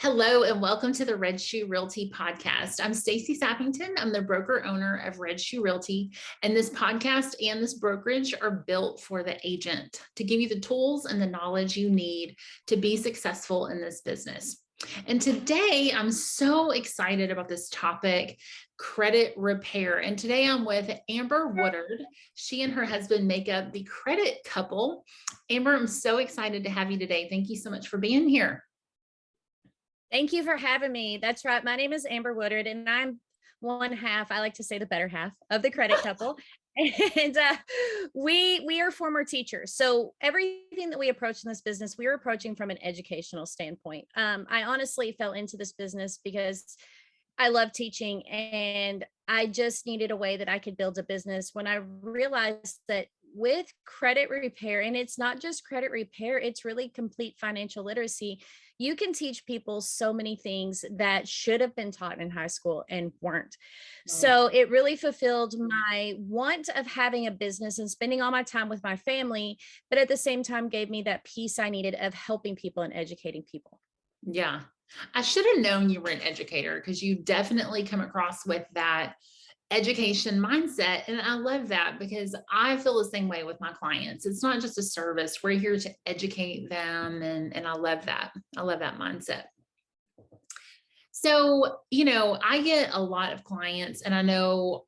Hello and welcome to the Red Shoe Realty podcast. I'm Stacey Sappington. I'm the broker owner of Red Shoe Realty, and this podcast and this brokerage are built for the agent to give you the tools and the knowledge you need to be successful in this business. And today I'm so excited about this topic, credit repair. And today I'm with Amber Woodard. She and her husband make up the credit couple. Amber, I'm so excited to have you today. Thank you so much for being here. Thank you for having me. That's right. My name is Amber Woodard, and I'm one half, I like to say the better half of the credit couple. And we are former teachers. So everything that we approach in this business, we are approaching from an educational standpoint. I honestly fell into this business because I love teaching, and I just needed a way that I could build a business when I realized that with credit repair, and it's not just credit repair, it's really complete financial literacy. You can teach people so many things that should have been taught in high school and weren't. So it really fulfilled my want of having a business and spending all my time with my family, but at the same time gave me that peace I needed of helping people and educating people. Yeah. I should have known you were an educator because you definitely come across with that education mindset. And I love that because I feel the same way with my clients. It's not just a service. We're here to educate them. And I love that. I love that mindset. So, I get a lot of clients, and I know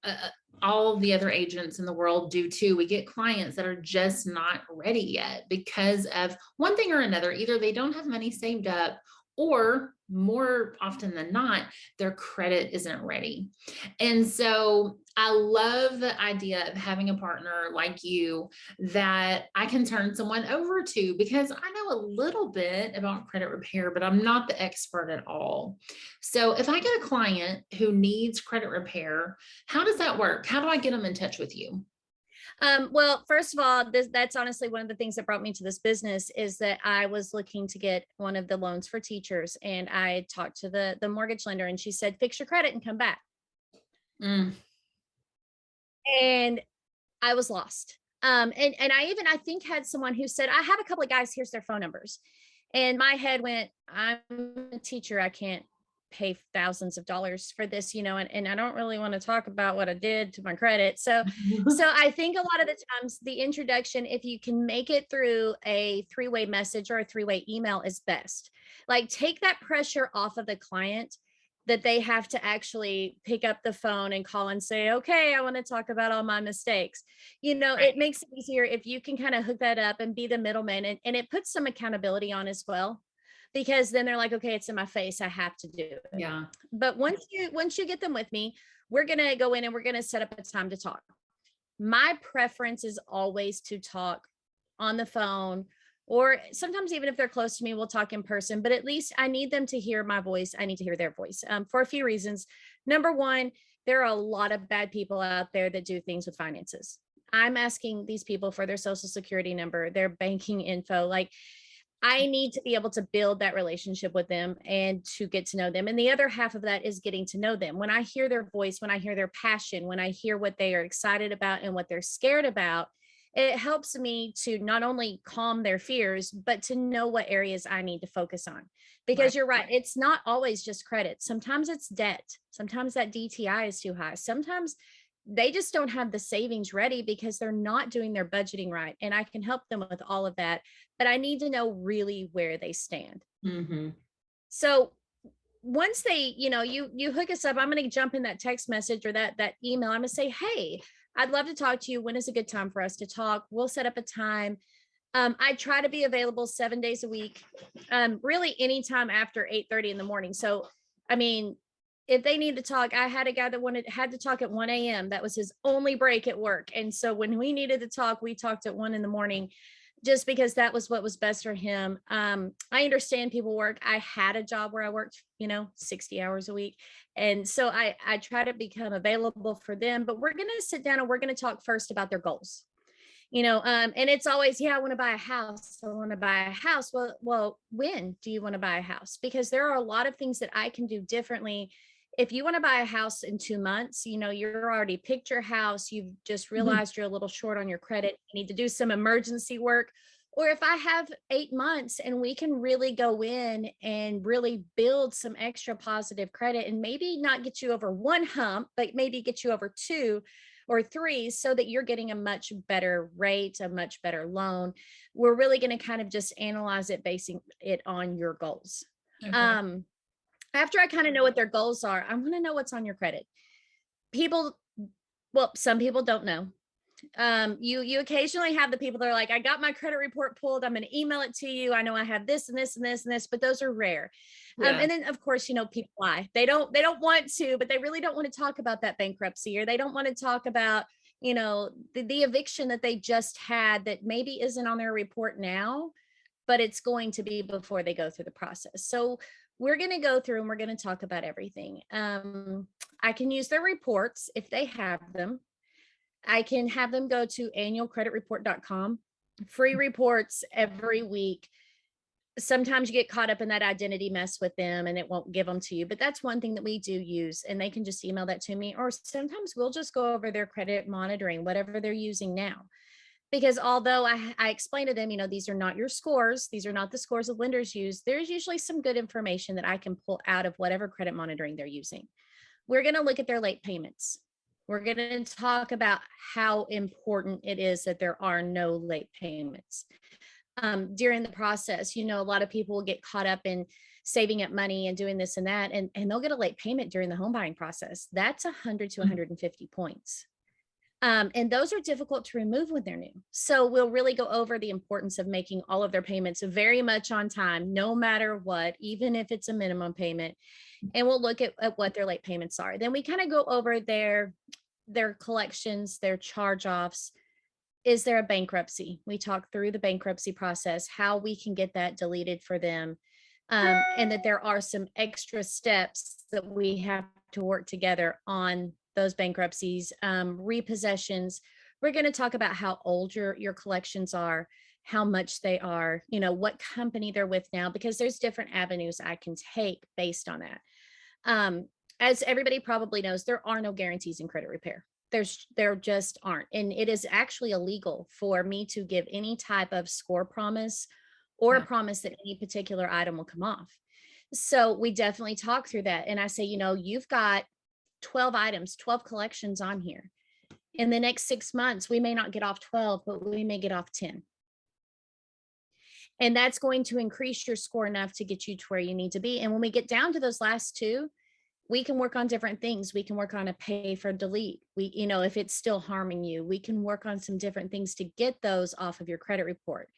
all the other agents in the world do too. We get clients that are just not ready yet because of one thing or another. Either they don't have money saved up, or more often than not, their credit isn't ready. And so I love the idea of having a partner like you that I can turn someone over to, because I know a little bit about credit repair, but I'm not the expert at all. So if I get a client who needs credit repair, how does that work? How do I get them in touch with you? Well, first of all, that's honestly one of the things that brought me to this business is that I was looking to get one of the loans for teachers, and I talked to the mortgage lender, and she said, fix your credit and come back. And I was lost. And I think had someone who said, I have a couple of guys, here's their phone numbers. And my head went, I'm a teacher. I can't pay thousands of dollars for this, and I don't really want to talk about what I did to my credit. So I think a lot of the times the introduction, if you can make it through a three-way message or a three-way email, is best. Like, take that pressure off of the client that they have to actually pick up the phone and call and say, okay, I want to talk about all my mistakes. Right. It makes it easier if you can kind of hook that up and be the middleman, and it puts some accountability on as well. Because then they're like, okay, it's in my face, I have to do it. Yeah. But once you get them with me, we're going to go in and we're going to set up a time to talk. My preference is always to talk on the phone, or sometimes even if they're close to me, we'll talk in person, but at least I need them to hear my voice. I need to hear their voice for a few reasons. Number one, there are a lot of bad people out there that do things with finances. I'm asking these people for their social security number, their banking info. Like, I need to be able to build that relationship with them and to get to know them. And the other half of that is getting to know them. When I hear their voice, when I hear their passion, when I hear what they are excited about and what they're scared about, it helps me to not only calm their fears, but to know what areas I need to focus on. Because you're right, it's not always just credit. Sometimes it's debt. Sometimes that DTI is too high. Sometimes they just don't have the savings ready because they're not doing their budgeting right. And I can help them with all of that, but I need to know really where they stand. Mm-hmm. So once they, you hook us up, I'm going to jump in that text message or that email. I'm going to say, hey, I'd love to talk to you. When is a good time for us to talk? We'll set up a time. I try to be available 7 days a week, really anytime after 8:30 in the morning. So, if they need to talk, I had a guy that had to talk at 1 a.m. That was his only break at work. And so when we needed to talk, we talked at 1 in the morning, just because that was what was best for him. I understand people work. I had a job where I worked, 60 hours a week. And so I try to become available for them, but we're going to sit down and we're going to talk first about their goals. And it's always, I want to buy a house. I want to buy a house. Well, when do you want to buy a house? Because there are a lot of things that I can do differently. If you want to buy a house in 2 months, you're already picked your house. You've just realized you're a little short on your credit. You need to do some emergency work. Or if I have 8 months and we can really go in and really build some extra positive credit and maybe not get you over one hump, but maybe get you over 2 or 3 so that you're getting a much better rate, a much better loan. We're really going to kind of just analyze it, basing it on your goals. Okay. After I kind of know what their goals are, I want to know what's on your credit. Some people don't know. You occasionally have the people that are like, I got my credit report pulled, I'm going to email it to you, I know I have this and this and this and this, but those are rare. Yeah. And then of course, people lie. They don't want to, but they really don't want to talk about that bankruptcy, or they don't want to talk about the eviction that they just had that maybe isn't on their report now, but it's going to be before they go through the process. So we're going to go through and we're going to talk about everything. I can use their reports if they have them. I can have them go to annualcreditreport.com. Free reports every week. Sometimes you get caught up in that identity mess with them and it won't give them to you, but that's one thing that we do use, and they can just email that to me, or sometimes we'll just go over their credit monitoring, whatever they're using now. Because although I explain to them, these are not your scores, these are not the scores that lenders use, there's usually some good information that I can pull out of whatever credit monitoring they're using. We're going to look at their late payments. We're going to talk about how important it is that there are no late payments. During the process, a lot of people will get caught up in saving up money and doing this and that, and they'll get a late payment during the home buying process. That's 100 to 150 points. And those are difficult to remove when they're new. So we'll really go over the importance of making all of their payments very much on time, no matter what, even if it's a minimum payment. And we'll look at what their late payments are. Then we kind of go over their collections, their charge-offs. Is there a bankruptcy? We talk through the bankruptcy process, how we can get that deleted for them, and that there are some extra steps that we have to work together on those bankruptcies, repossessions. We're going to talk about how old your collections are, how much they are, what company they're with now, because there's different avenues I can take based on that. As everybody probably knows, there are no guarantees in credit repair. There just aren't. And it is actually illegal for me to give any type of score promise or promise that any particular item will come off. So we definitely talk through that. And I say, you've got 12 items, 12 collections on here. In the next 6 months, we may not get off 12, but we may get off 10. And that's going to increase your score enough to get you to where you need to be. And when we get down to those last two, we can work on different things. We can work on a pay for delete. If it's still harming you, we can work on some different things to get those off of your credit report.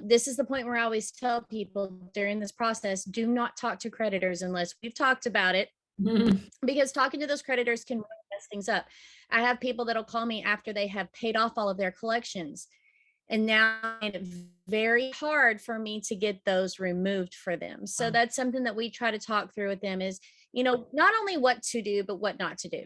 This is the point where I always tell people during this process, do not talk to creditors unless we've talked about it. Because talking to those creditors can really mess things up. I have people that'll call me after they have paid off all of their collections, and now it's very hard for me to get those removed for them. So that's something that we try to talk through with them is, not only what to do, but what not to do.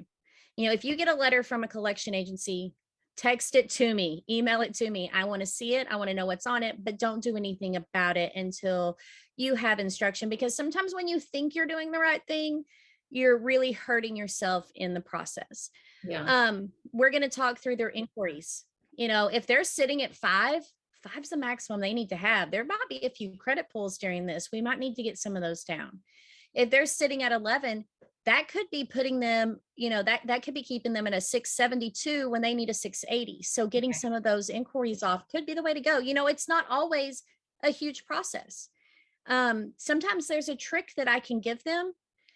If you get a letter from a collection agency, text it to me, email it to me. I want to see it. I want to know what's on it, but don't do anything about it until you have instruction, because sometimes when you think you're doing the right thing, you're really hurting yourself in the process. Yeah. We're going to talk through their inquiries. If they're sitting at 5's the maximum they need to have. There might be a few credit pulls during this. We might need to get some of those down. If they're sitting at 11, that could be putting them, that could be keeping them at a 672 when they need a 680. So getting some of those inquiries off could be the way to go. It's not always a huge process. Sometimes there's a trick that I can give them.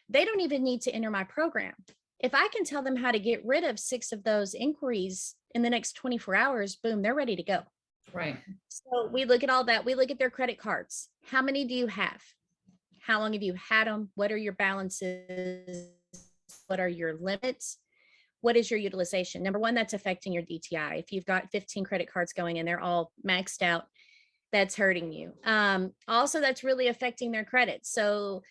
They don't even need to enter my program. If I can tell them how to get rid of 6 of those inquiries in the next 24 hours, boom, they're ready to go. Right. So we look at all that. We look at their credit cards. How many do you have? How long have you had them? What are your balances? What are your limits? What is your utilization? Number one, that's affecting your DTI. If you've got 15 credit cards going and they're all maxed out, that's hurting you. Also, that's really affecting their credit. So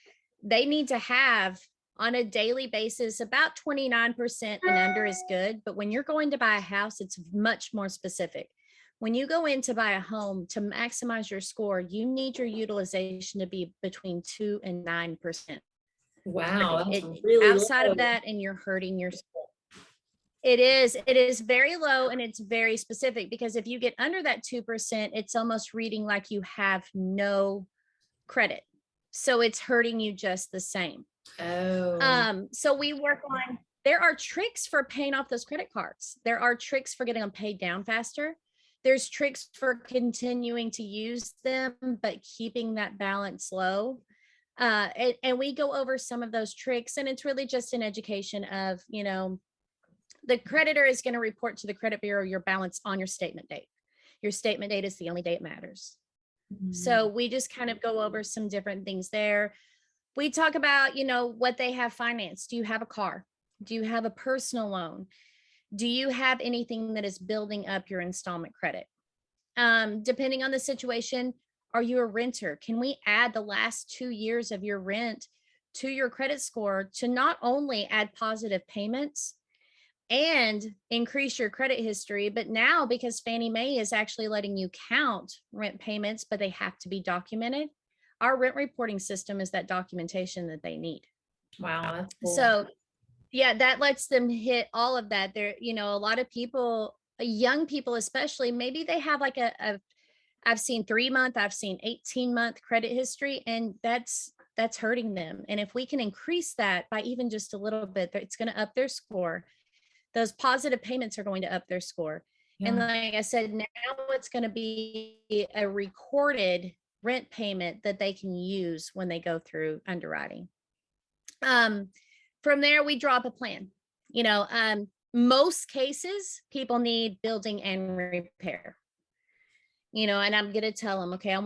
they need to have on a daily basis about 29% and under is good. But when you're going to buy a house, it's much more specific. When you go in to buy a home, to maximize your score, you need your utilization to be between 2 and 9%. Wow, that's really outside low. of that, and you're hurting your score. It is very low and it's very specific, because if you get under that 2%, it's almost reading like you have no credit. So it's hurting you just the same. Oh, So we work on, there are tricks for paying off those credit cards. There are tricks for getting them paid down faster. There's tricks for continuing to use them, but keeping that balance low. And we go over some of those tricks, and it's really just an education of, you know, the creditor is going to report to the credit bureau your balance on your statement date. Your statement date is the only day it matters. So we just kind of go over some different things there. We talk about, you know, what they have financed. Do you have a car? Do you have a personal loan? Do you have anything that is building up your installment credit? Depending on the situation, are you a renter? Can we add the last 2 years of your rent to your credit score to not only add positive payments and increase your credit history, but now because Fannie Mae is actually letting you count rent payments, but they have to be documented. Our rent reporting system is that documentation that they need. wow, that's cool. So yeah, that lets them hit all of that. There, you know, a lot of people, young people especially, maybe they have like I've seen 3-month, I've seen 18-month credit history, and that's hurting them. And if we can increase that by even just a little bit, it's going to up their score. Those positive payments are going to up their score. And Yeah. like I said, now it's going to be a recorded rent payment that they can use when they go through underwriting. From there, we draw up a plan. You know, most cases, people need building and repair. You know, and I'm going to tell them, okay,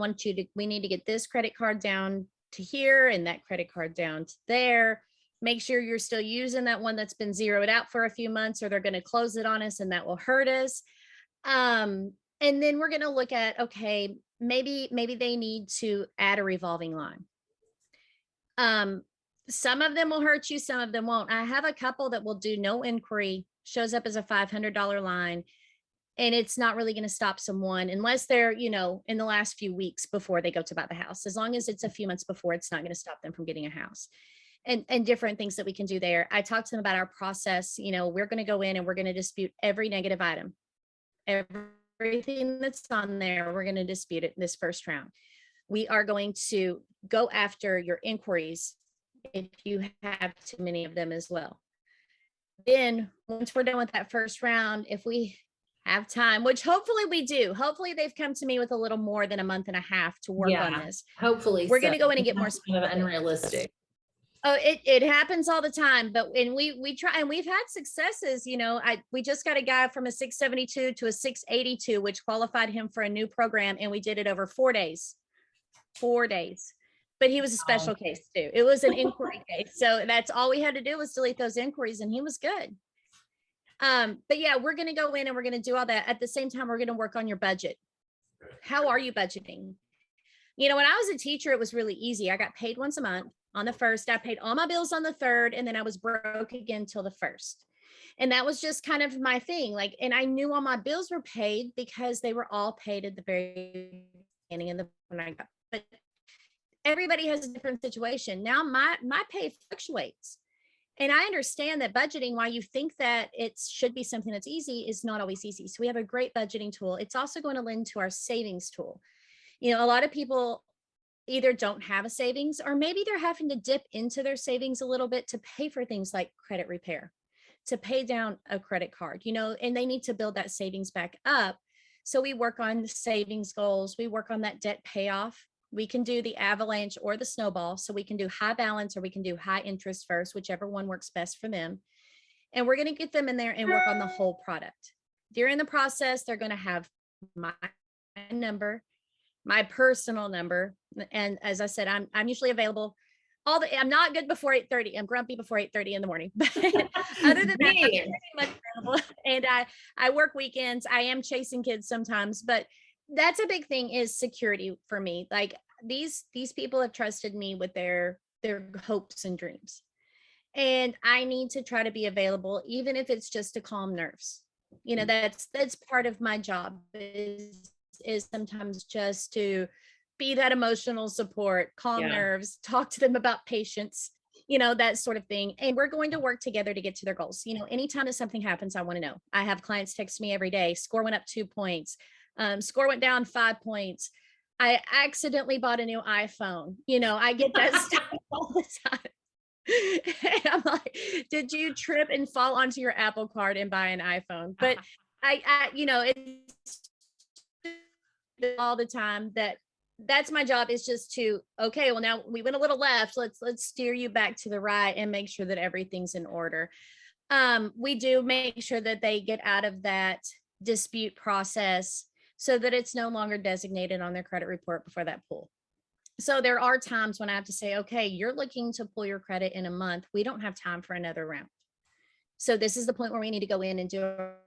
we need to get this credit card down to here and that credit card down to there. Make sure you're still using that one that's been zeroed out for a few months, or they're going to close it on us and that will hurt us. And then we're going to look at, okay, maybe they need to add a revolving line. Some of them will hurt you, some of them won't. I have a couple that will do no inquiry, shows up as a $500 line, and it's not really going to stop someone unless they're, you know, in the last few weeks before they go to buy the house. As long as it's a few months before, it's not going to stop them from getting a house. And different things that we can do there. I talked to them about our process. You know, we're going to go in and we're going to dispute every negative item. Everything that's on there, we're going to dispute it in this first round. We are going to go after your inquiries if you have too many of them as well. Then once we're done with that first round, if we have time, which hopefully we do, hopefully they've come to me with a little more than a month and a half to work on this. Hopefully we're going to go in and get more kind of unrealistic. Oh, it happens all the time, but we try, and we've had successes. You know, we just got a guy from a 672 to a 682, which qualified him for a new program, and we did it over 4 days. 4 days. But he was a special case too. It was an inquiry case. So that's all we had to do was delete those inquiries, and he was good. But yeah, we're going to go in and we're going to do all that. At the same time, we're going to work on your budget. How are you budgeting? You know, when I was a teacher, it was really easy. I got paid once a month. On the 1st, I paid all my bills on the 3rd, and then I was broke again till the 1st. And that was just kind of my thing. Like, and I knew all my bills were paid because they were all paid at the very beginning of the when I got. But everybody has a different situation. Now my pay fluctuates. And I understand that budgeting, while you think that it should be something that's easy, is not always easy. So we have a great budgeting tool. It's also going to lend to our savings tool. You know, a lot of people either don't have a savings, or maybe they're having to dip into their savings a little bit to pay for things like credit repair, to pay down a credit card, you know, and they need to build that savings back up. So we work on the savings goals. We work on that debt payoff. We can do the avalanche or the snowball. So we can do high balance or we can do high interest first, whichever one works best for them. And we're going to get them in there and work on the whole product. During the process, they're going to have my number, my personal number. And as I said, I'm usually available I'm not good before 8:30. I'm grumpy before 8:30 in the morning. But other than that, I'm pretty much available. And I work weekends. I am chasing kids sometimes, but that's a big thing, is security for me. Like these people have trusted me with their hopes and dreams. And I need to try to be available, even if it's just to calm nerves. You know, that's part of my job is sometimes just to be that emotional support, calm nerves, talk to them about patience. that sort of thing. And we're going to work together to get to their goals. Anytime that something happens, I want to know. I have clients text me every day. Score went up 2 points. Score went down 5 points. I accidentally bought a new iPhone. I get that stuff all the time. And I'm like, did you trip and fall onto your Apple Card and buy an iPhone? But it's all the time that's my job, is just to, okay, well, now we went a little left. Let's steer you back to the right and make sure that everything's in order. We do make sure that they get out of that dispute process so that it's no longer designated on their credit report before that pull. So there are times when I have to say, okay, you're looking to pull your credit in a month. We don't have time for another round. So this is the point where we need to go in and do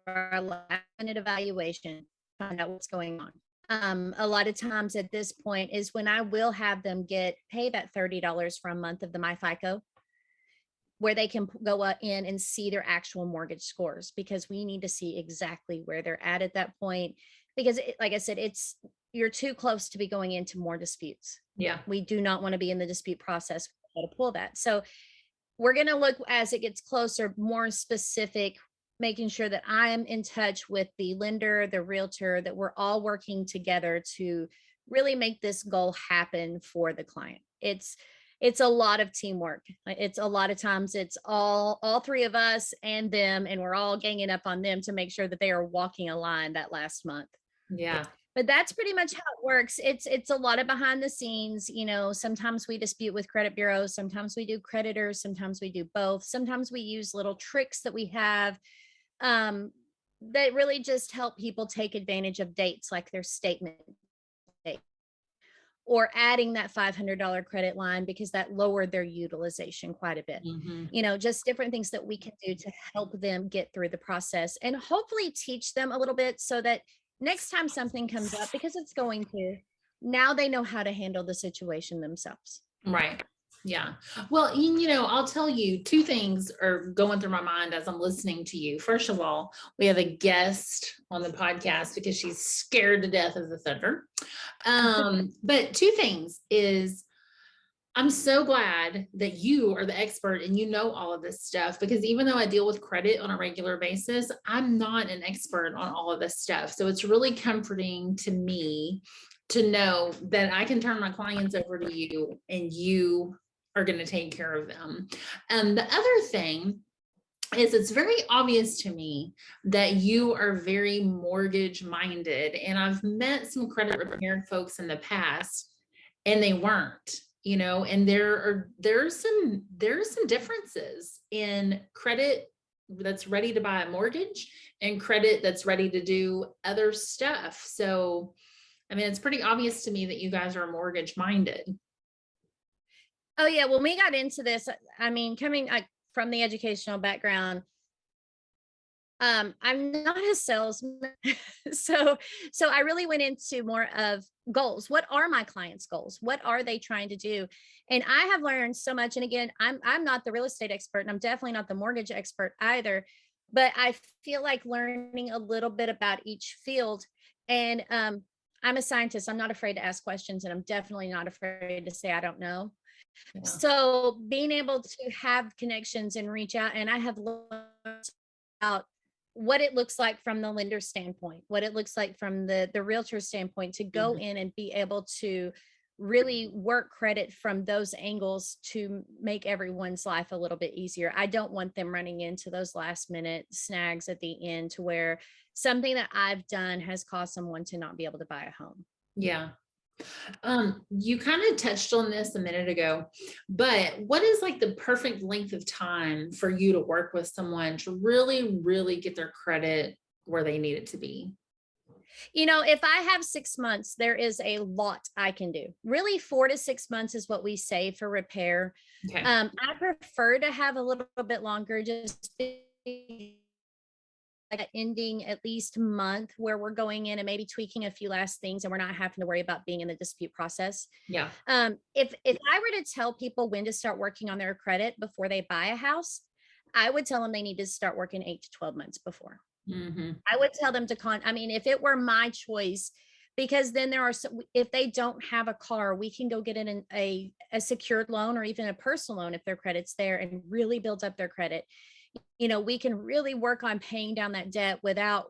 our last minute evaluation, find out what's going on. A lot of times at this point is when I will have them pay that $30 for a month of the MyFICO, where they can go in and see their actual mortgage scores, because we need to see exactly where they're at that point. Because like I said, you're too close to be going into more disputes. Yeah. We do not want to be in the dispute process to pull that. So we're going to look, as it gets closer, more specific, making sure that I am in touch with the lender, the realtor, that we're all working together to really make this goal happen for the client. It's a lot of teamwork. It's a lot of times it's all three of us and them, and we're all ganging up on them to make sure that they are walking a line that last month. Yeah. But that's pretty much how it works. It's a lot of behind the scenes. Sometimes we dispute with credit bureaus, sometimes we do creditors, sometimes we do both. Sometimes we use little tricks that we have that really just help people take advantage of dates, like their statement date, or adding that $500 credit line, because that lowered their utilization quite a bit. Just different things that we can do to help them get through the process, and hopefully teach them a little bit so that next time something comes up, because it's going to, now they know how to handle the situation themselves. Right. Yeah. Well, I'll tell you, two things are going through my mind as I'm listening to you. First of all, we have a guest on the podcast because she's scared to death of the thunder. But two things is, I'm so glad that you are the expert and you know all of this stuff, because even though I deal with credit on a regular basis, I'm not an expert on all of this stuff. So it's really comforting to me to know that I can turn my clients over to you and you are going to take care of them. And the other thing is, it's very obvious to me that you are very mortgage minded. And I've met some credit repair folks in the past and they weren't. And there's some differences in credit that's ready to buy a mortgage and credit that's ready to do other stuff. So, it's pretty obvious to me that you guys are mortgage minded. Oh yeah. When we got into this, coming from the educational background, I'm not a salesman. So I really went into more of goals. What are my clients' goals? What are they trying to do? And I have learned so much. And again, I'm not the real estate expert, and I'm definitely not the mortgage expert either, but I feel like learning a little bit about each field. And I'm a scientist. I'm not afraid to ask questions, and I'm definitely not afraid to say I don't know. Yeah. So being able to have connections and reach out, and I have learned about what it looks like from the lender standpoint, what it looks like from the realtor standpoint, to go in and be able to really work credit from those angles to make everyone's life a little bit easier. I don't want them running into those last minute snags at the end to where something that I've done has caused someone to not be able to buy a home. Yeah. You kind of touched on this a minute ago, but what is like the perfect length of time for you to work with someone to really, really get their credit where they need it to be? If I have 6 months, there is a lot I can do. Really, 4 to 6 months is what we say for repair. Okay. I prefer to have a little bit longer, just like an ending at least month where we're going in and maybe tweaking a few last things, and we're not having to worry about being in the dispute process. Yeah. If I were to tell people when to start working on their credit before they buy a house, I would tell them they need to start working 8 to 12 months before. I would tell them to if it were my choice, because then there are if they don't have a car, we can go get in a secured loan or even a personal loan if their credit's there, and really build up their credit. We can really work on paying down that debt without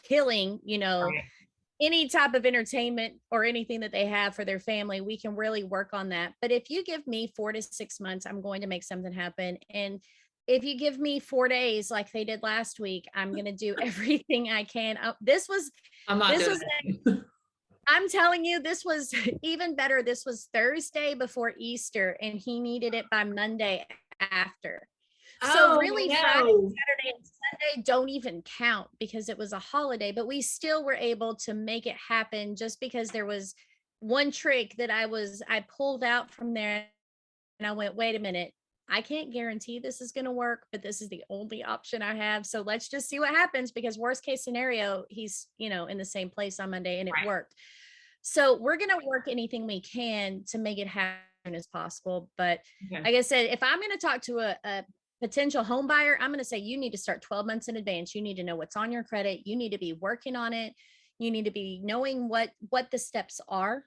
killing, Right. any type of entertainment or anything that they have for their family. We can really work on that. But if you give me 4 to 6 months, I'm going to make something happen. And if you give me 4 days like they did last week, I'm going to do everything I can. I'm not This doing was it. I'm telling you, this was even better. This was Thursday before Easter, and he needed it by Monday after. So Oh really, Friday, no. Saturday, and Sunday don't even count because it was a holiday, but we still were able to make it happen just because there was one trick that I pulled out from there, and I went, wait a minute. I can't guarantee this is going to work, but this is the only option I have. So let's just see what happens, because worst case scenario, he's, in the same place on Monday, and it Right. worked. So we're going to work anything we can to make it happen as possible. But Okay. like I said, if I'm going to talk to a potential home buyer, I'm going to say, you need to start 12 months in advance. You need to know what's on your credit. You need to be working on it. You need to be knowing what the steps are.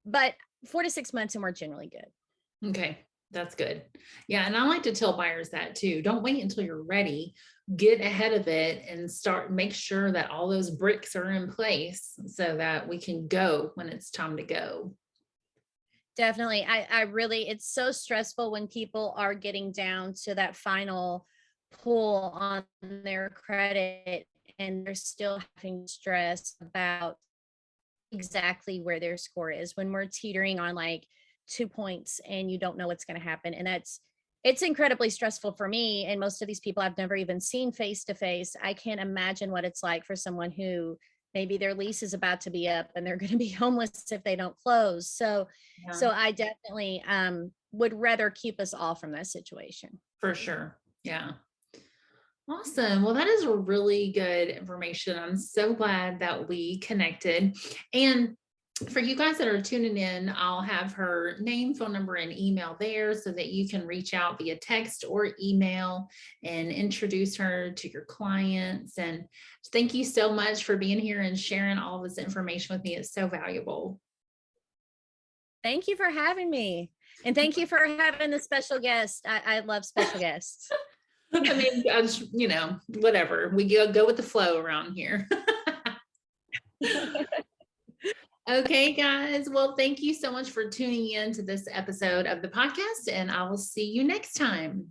But 4 to 6 months and we're generally good. Okay. That's good. Yeah. And I like to tell buyers that too. Don't wait until you're ready. Get ahead of it and make sure that all those bricks are in place so that we can go when it's time to go. Definitely. I really, it's so stressful when people are getting down to that final pull on their credit, and they're still having stress about exactly where their score is when we're teetering on like 2 points and you don't know what's going to happen. And it's incredibly stressful for me. And most of these people I've never even seen face to face. I can't imagine what it's like for someone who maybe their lease is about to be up and they're going to be homeless if they don't close. So Yeah, I definitely would rather keep us all from that situation. for sure. Yeah. Awesome. Well, that is a really good information. I'm so glad that we connected. And for you guys that are tuning in, I'll have her name, phone number, and email there so that you can reach out via text or email and introduce her to your clients. And thank you so much for being here and sharing all this information with me. It's so valuable. Thank you for having me. And thank you for having the special guest. I love special guests. I mean, whatever. We go with the flow around here. Okay, guys. Well, thank you so much for tuning in to this episode of the podcast, and I will see you next time.